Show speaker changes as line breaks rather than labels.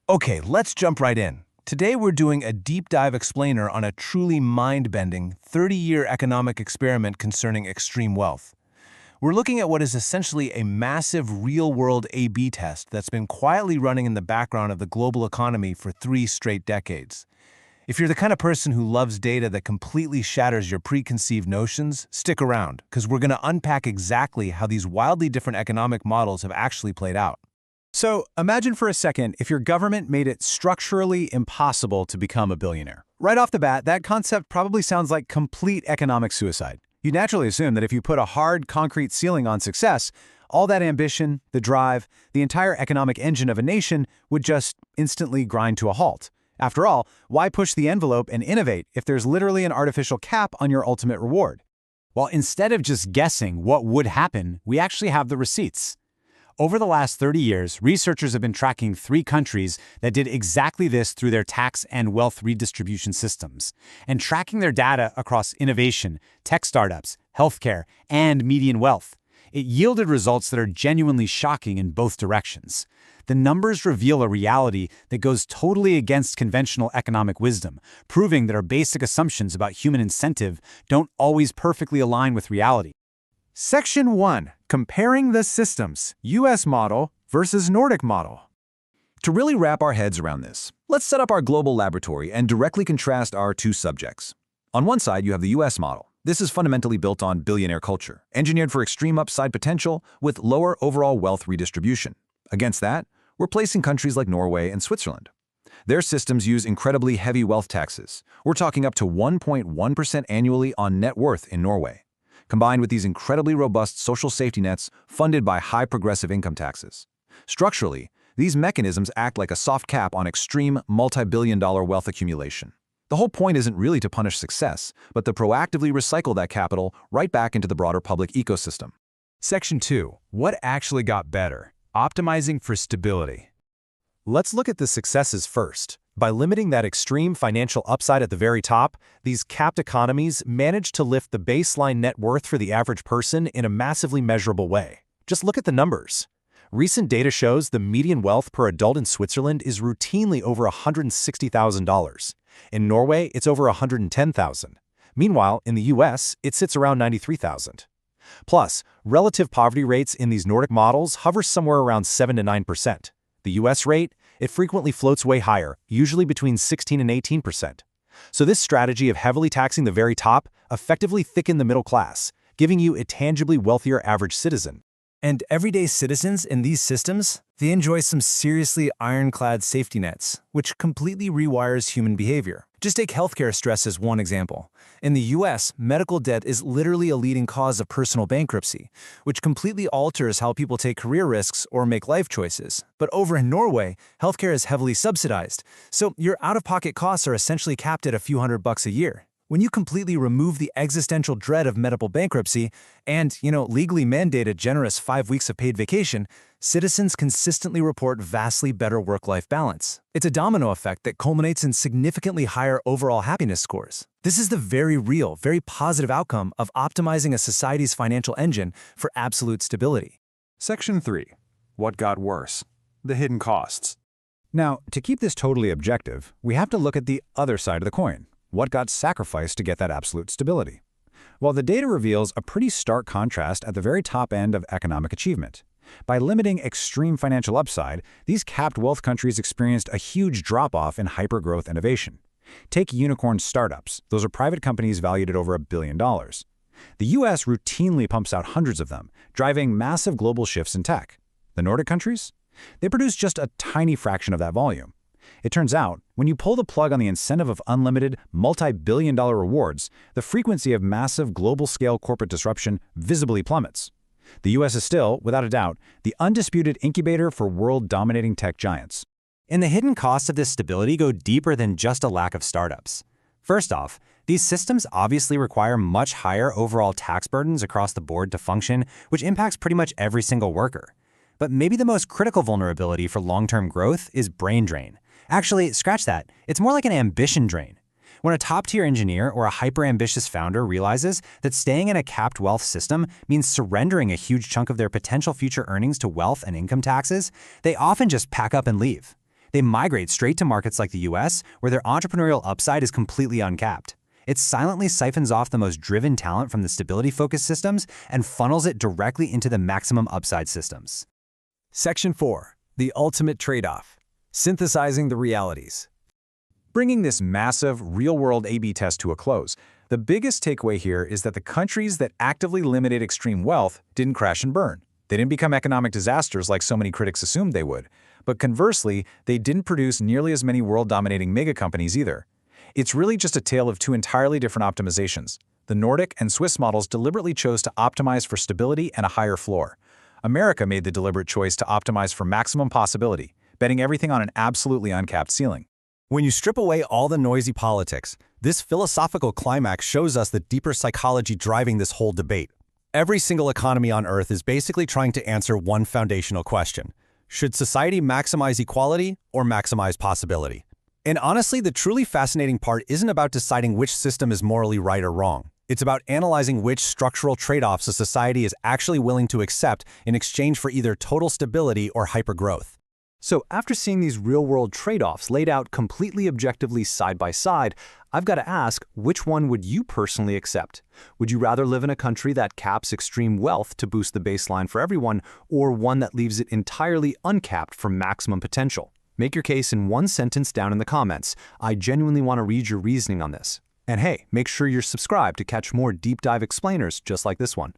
Okay, let's jump right in. Today we're doing a deep dive explainer on a truly mind-bending 30-year economic experiment concerning extreme wealth. We're looking at what is essentially a massive real-world A/B test that's been quietly running in the background of the global economy for 3 straight decades. If you're the kind of person who loves data that completely shatters your preconceived notions, stick around, because we're going to unpack exactly how these wildly different economic models have actually played out.
So imagine for a second if your government made it structurally impossible to become a billionaire. Right off the bat, that concept probably sounds like complete economic suicide. You naturally assume that if you put a hard, concrete ceiling on success, all that ambition, the drive, the entire economic engine of a nation would just instantly grind to a halt. After all, why push the envelope and innovate if there's literally an artificial cap on your ultimate reward? Well, instead of just guessing what would happen, we actually have the receipts. Over the last 30 years, researchers have been tracking 3 countries that did exactly this through their tax and wealth redistribution systems, and tracking their data across innovation, tech startups, healthcare, and median wealth. It yielded results that are genuinely shocking in both directions. The numbers reveal a reality that goes totally against conventional economic wisdom, proving that our basic assumptions about human incentive don't always perfectly align with reality.
Section 1. Comparing the systems, U.S. model versus Nordic model.
To really wrap our heads around this, let's set up our global laboratory and directly contrast our 2 subjects. On one side, you have the U.S. model. This is fundamentally built on billionaire culture, engineered for extreme upside potential with lower overall wealth redistribution. Against that, we're placing countries like Norway and Switzerland. Their systems use incredibly heavy wealth taxes. We're talking up to 1.1% annually on net worth in Norway, combined with these incredibly robust social safety nets funded by high progressive income taxes. Structurally, these mechanisms act like a soft cap on extreme multi-billion-dollar wealth accumulation. The whole point isn't really to punish success, but to proactively recycle that capital right back into the broader public ecosystem.
Section 2. What actually got better? Optimizing for stability.
Let's look at the successes first. By limiting that extreme financial upside at the very top, these capped economies managed to lift the baseline net worth for the average person in a massively measurable way. Just look at the numbers. Recent data shows the median wealth per adult in Switzerland is routinely over $160,000. In Norway, it's over $110,000. Meanwhile, in the US, it sits around $93,000. Plus, relative poverty rates in these Nordic models hover somewhere around 7 to 9%. The US rate, it frequently floats way higher, usually between 16 and 18%. So this strategy of heavily taxing the very top effectively thickened the middle class, giving you a tangibly wealthier average citizen.
And everyday citizens in these systems, they enjoy some seriously ironclad safety nets, which completely rewires human behavior. Just take healthcare stress as one example. In the US, medical debt is literally a leading cause of personal bankruptcy, which completely alters how people take career risks or make life choices. But over in Norway, healthcare is heavily subsidized, so your out-of-pocket costs are essentially capped at a few $100 a year. When you completely remove the existential dread of medical bankruptcy and, legally mandate a generous 5 weeks of paid vacation, citizens consistently report vastly better work-life balance. It's a domino effect that culminates in significantly higher overall happiness scores. This is the very real, very positive outcome of optimizing a society's financial engine for absolute stability.
Section 3. What got worse? The hidden costs.
Now, to keep this totally objective, we have to look at the other side of the coin. What got sacrificed to get that absolute stability? Well, the data reveals a pretty stark contrast at the very top end of economic achievement. By limiting extreme financial upside, these capped wealth countries experienced a huge drop-off in hyper-growth innovation. Take unicorn startups. Those are private companies valued at over $1 billion. The US routinely pumps out hundreds of them, driving massive global shifts in tech. The Nordic countries? They produce just a tiny fraction of that volume. It turns out, when you pull the plug on the incentive of unlimited, multi-billion-dollar rewards, the frequency of massive global-scale corporate disruption visibly plummets. The US is still, without a doubt, the undisputed incubator for world-dominating tech giants.
And the hidden costs of this stability go deeper than just a lack of startups. First off, these systems obviously require much higher overall tax burdens across the board to function, which impacts pretty much every single worker. But maybe the most critical vulnerability for long-term growth is brain drain. Actually, scratch that. It's more like an ambition drain. When a top-tier engineer or a hyper-ambitious founder realizes that staying in a capped wealth system means surrendering a huge chunk of their potential future earnings to wealth and income taxes, they often just pack up and leave. They migrate straight to markets like the US, where their entrepreneurial upside is completely uncapped. It silently siphons off the most driven talent from the stability-focused systems and funnels it directly into the maximum upside systems.
Section 4. The ultimate trade-off. Synthesizing the realities.
Bringing this massive, real-world A/B test to a close, the biggest takeaway here is that the countries that actively limited extreme wealth didn't crash and burn. They didn't become economic disasters like so many critics assumed they would. But conversely, they didn't produce nearly as many world-dominating mega-companies either. It's really just a tale of two entirely different optimizations. The Nordic and Swiss models deliberately chose to optimize for stability and a higher floor. America made the deliberate choice to optimize for maximum possibility, betting everything on an absolutely uncapped ceiling.
When you strip away all the noisy politics, this philosophical climax shows us the deeper psychology driving this whole debate. Every single economy on Earth is basically trying to answer one foundational question. Should society maximize equality or maximize possibility? And honestly, the truly fascinating part isn't about deciding which system is morally right or wrong. It's about analyzing which structural trade-offs a society is actually willing to accept in exchange for either total stability or hypergrowth.
So after seeing these real-world trade-offs laid out completely objectively side by side, I've got to ask, which one would you personally accept? Would you rather live in a country that caps extreme wealth to boost the baseline for everyone, or one that leaves it entirely uncapped for maximum potential? Make your case in one sentence down in the comments. I genuinely want to read your reasoning on this. And hey, make sure you're subscribed to catch more deep dive explainers just like this one.